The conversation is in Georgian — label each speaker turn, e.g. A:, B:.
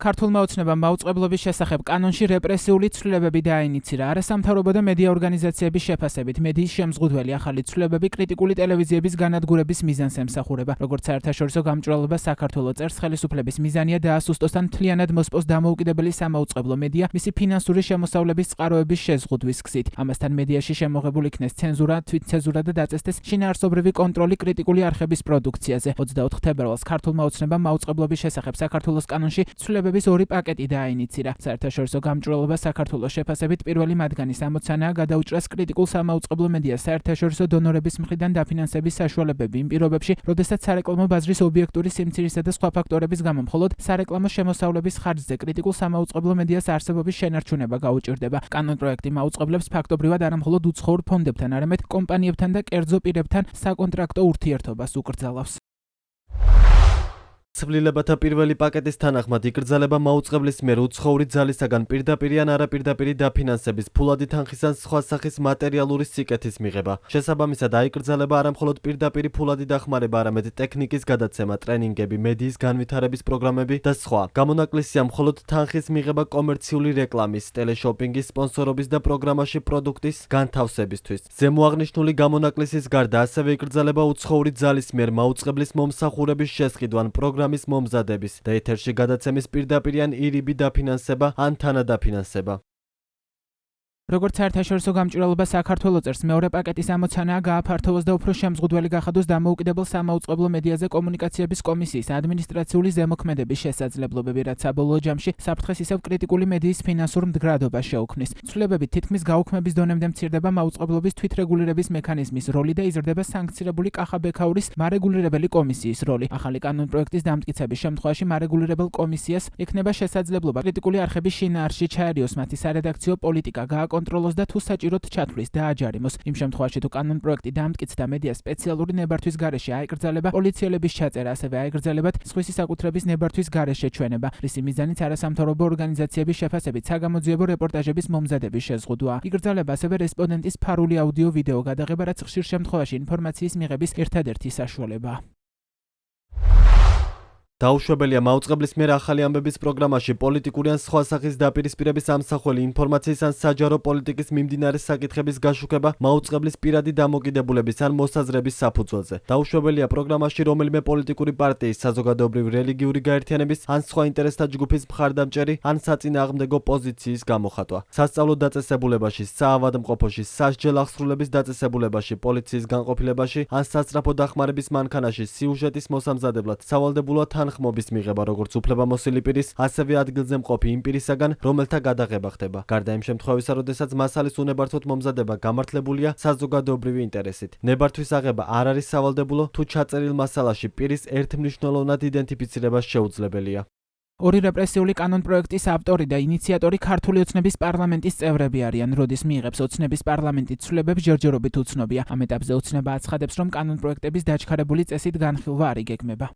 A: ქართულმა ოცნებამ მაუწყებლობის შესახებ კანონში რეპრესიული ცვლილებები დააინიცირა. არასამთავრობო და მედია ორგანიზაციების შეფასებით მედიის შემზღუდველი ახალი ცვლილებები კრიტიკული ტელევიზიების განადგურების მიზანს ემსახურება. როგორც საერთაშორისო გამჭვირვალობა საქართველოს წერს, ხელისუფლების მიზანია დაასუსტოს ან მთლიანად მოსპოს დამოუკიდებელი სამაუწყებლო მედია მისი ფინანსური შემოსავლების წყაროების შეზღუდვის გზით. ამასთან მედიაში შემოღებულ იქნეს ცენზურა, თვითცენზურა და დაწესდეს შინაარსობრივი კონტროლი კრიტიკული არხების პროდუქციაზე. 24 თებერვალს ქართულმა ოცნებამ მაუწყებლობის შესახებ საქართველოს კანონში ცვლილებების ორი პაკეტი დააინიცირა. საერთაშორისო გამჭვირვალობა საქართველოს შეფასებით პირველი მათგანის ამოცანაა გადაუჭრას კრიტიკულ სამაუწყებლო მედიას საერთაშორისო დონორების მხრიდან დაფინანსების საშუალებები იმ პირობებში, როდესაც სარეკლამო ბაზრის ობიექტური სიმცირისა და სხვა ფაქტორების გამო მხოლოდ სარეკლამო შემოსავლების ხარჯზე კრიტიკულ სამაუწყებლო მედიას არსებობის შენარჩუნება გაუჭირდება. კანონპროექტი მაუწყებლებს ფაქტობრივად არა მხოლოდ უცხოურ ფონდებთან, არამედ კომპანიებთან და კერძო პირებთან საკონტრაქტო ურთიერთობას უკრძალავს.
B: ცვლილებათა პირველი პაკეტის თანახმად იკრძალება მაუწყებლის მიერ უცხოური ძალისაგან პირდაპირი ან არაპირდაპირი დაფინანსების, ფულადი თანხის ან სხვა სახის მატერიალური სიკეთის მიღება. შესაბამისად აიკრძალება არა მხოლოდ პირდაპირი ფულადი დახმარება, არამედ ტექნიკის გადაცემა, ტრენინგები, მედიის განვითარების პროგრამები და სხვა. გამონაკლისია მხოლოდ თანხის მიღება კომერციული რეკლამის, ტელეშოპინგის, სპონსორობის და პროგრამაში პროდუქტის განთავსებისთვის. ზემოაღნიშნული გამონაკლისის გარდა ასევე იკრძალება უცხოური ძალის მიერ მაუწყებლის მომსახურების შესყიდვა ან პროგრამის მომზადების და ეთერში გადაცემის პირდაპირი ან ირიბი დაფინანსება ან თანადაფინანსება.
A: როგორც საერთაშორისო გამჭვირვალობა საქართველოს წერს, მეორე პაკეტის ამოცანაა გააფართოვოს და უფრო შემზღუდველი გახადოს დამოუკიდებელ სამაუწყებლო მედიაზე კომუნიკაციების კომისიის ადმინისტრაციული ზემოქმედების შესაძლებლობები, რაც საბოლოო ჯამში საფრთხეს ისევ კრიტიკული მედიის ფინანსურ მდგრადობას შეუქმნის. ცვლილებებით თითქმის გაუქმების დონემდე მცირდება მაუწყებლობის თვითრეგულირების მექანიზმის როლი და იზრდება სანქცირებული კახაბექაურის მარეგულირებელი კომისიის როლი. ახალი კანონპროექტის დამტკიცების შემთხვევაში მარეგულირებელ კომისიას ექნება შესაძლებლობა კრიტიკული არხების შინაარსში ჩაერიოს მათი სარედაქციო პოლიტიკა, კონტროლოს და თუ საჭიროდ ჩათვლის დააჯარიმოს. იმ შემთხვევაში თუ კანონპროექტი დამტკიცდა მედიას სპეციალური ნებართვის გარეშე აიკრძალება პოლიციელების ჩაწერა, ასევე აიკრძალებათ სხვისი საკუთრების ნებართვის გარეშე ჩვენება. რისი მიზანიც არასამთავრობო ორგანიზაციების შეფასებით საგამოძიებო რეპორტაჟების მომზადების შეზღუდვაა. იკრძალება ასევე რესპონდენტის ფარული აუდიო-ვიდეო გადაღება, რაც ხშირ შემთხვევაში ინფორმაციის მიღების ერთადერთი საშუალებაა.
B: დაუშვებელია მაუწყებლის მიერ ახალი ამბების პროგრამაში პოლიტიკური ან სხვა სახის დაპირისპირების ამსახველი ინფორმაციის ან საჯარო პოლიტიკის მიმდინარე საკითხების გაშუქება მაუწყებლის პირადი დამოკიდებულების ან მოსაზრების საფუძველზე. დაუშვებელია პროგრამაში რომელიმე პოლიტიკური პარტიის, საზოგადოებრივი რელიგიური გაერთიანების ან სხვა ინტერესთა ჯგუფის მხარდამჭერი ან საწინააღმდეგო პოზიციის გამოხატვა. სასწავლო დაწესებულებაში, საავადმყოფოში, სასჯელ აღსრულების დაწესებულებაში, პოლიციის განყოფილებაში ან სასწრაფო დახმარების მანქანაში სიუჟეტის მოსამზადებლად სავალდებულოა ხმობის მიღება როგორც უფლებამოსილი პირის, ასევე ადგილზე მყოფი იმ პირისაგან, რომელთა გადაღება ხდება. გარდა იმ შემთხვევისა, როდესაც მასალის უნებართვოდ მომზადება გამართლებულია საზოგადოებრივი ინტერესით. ნებართვის აღება არ არის სავალდებულო, თუ ჩაწერილ მასალაში პირის ერთმნიშვნელოვნად იდენტიფიცირება შეუძლებელია.
A: ორი რეპრესიული კანონპროექტის ავტორი და ინიციატორი ქართული ოცნების პარლამენტის წევრები არიან. როდის მიიღებს ოცნების პარლამენტი ცვლილებებს ჯერჯერობით უცნობია. ამ ეტაპზე ოცნება აცხადებს, რომ კანონპროექტების დაჩქარებული წესით განხილვა არ იგეგმება.